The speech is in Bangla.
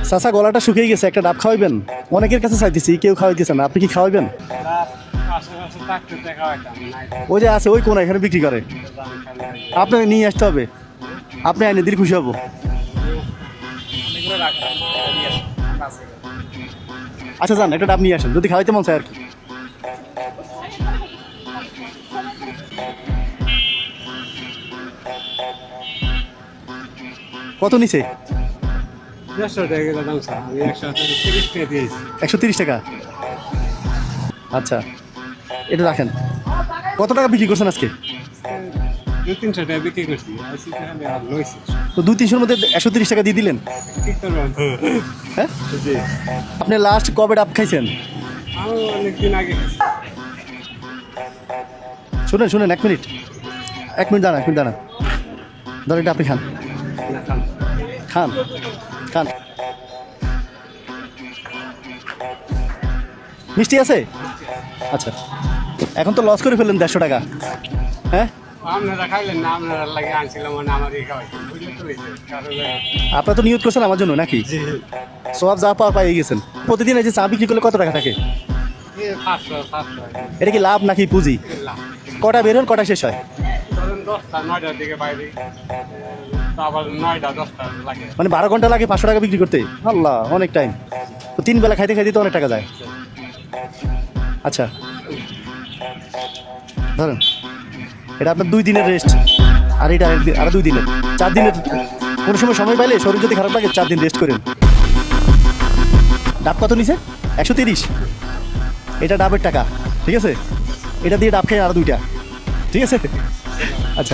চাচা গলাটা শুকিয়ে গেছে, একটা ডাব খাওয়াইবেন? অনেকের কাছে চাইতেছি, কেউ খাওয়াইতেছে না, আপনি কি খাওয়াইবেন? ওই যে আছে ওই কোনা, এখানে বিক্রি করে, আপনাকে নিয়ে আসতে হবে, আপনি আইনে দিলে খুশি হবো। আচ্ছা যান, একটা ডাব নিয়ে আসেন, যদি খাওয়াইতে মন চায় আর কি। কত নিছে? 130 টাকা। আচ্ছা, এটা রাখেন। কত টাকা বিক্রি করছেন আজকে? 200-300 টাকা বিক্রি করছি, তো 200-300-র মধ্যে 130 টাকা দিয়ে দিলেন। হ্যাঁ, আপনি লাস্ট কবে ডাব খাইছেন? আমি অনেকদিন আগে শুনেন শুনেন, এক মিনিট দাঁড়ান, দাঁড়ান, ধরেন এটা আপনি খান, খান খান। মিষ্টি আছে? আচ্ছা, এখন তো লস করে ফেললেন 150 টাকা। হ্যাঁ, আপনারা খাইলেন না, আপনারা লাগে আনছিলাম, মানে আমারই খাওয়াইছেন, বুঝলে তো হয়েছে কারণ আপনারা তো নিয়ত করছেন আমার জন্য নাকি? সব যা পাওয়ার পাইয়ে গেছেন। প্রতিদিন এই যে চা বিক্রি করলে কত টাকা থাকে? 500 এটা কি লাভ নাকি পুঁজি? কটা বের হন, কটা শেষ হয়? ধরেন 10টা-9টার দিকে বাইরে, তো আবার 9টা-10টা লাগে। মানে 12 ঘন্টা লাগে 500 টাকা বিক্রি করতে? আল্লাহ, অনেক টাইম তো। 3 বেলা খাইতে খাইতে তো অনেক টাকা যায়। আচ্ছা ধরেন, এটা আপনার 2 দিনের রেস্ট, আর এটা আর 2 দিনের, 4 দিনের। কোনো সময় পাইলে, শরীর যদি খারাপ লাগে 4 দিন রেস্ট করেন। ডাব কত নিছে? 130। এটা ডাবের টাকা, ঠিক আছে? এটা দিয়ে ডাব খেয়ে আরো 2টা, ঠিক আছে? আচ্ছা।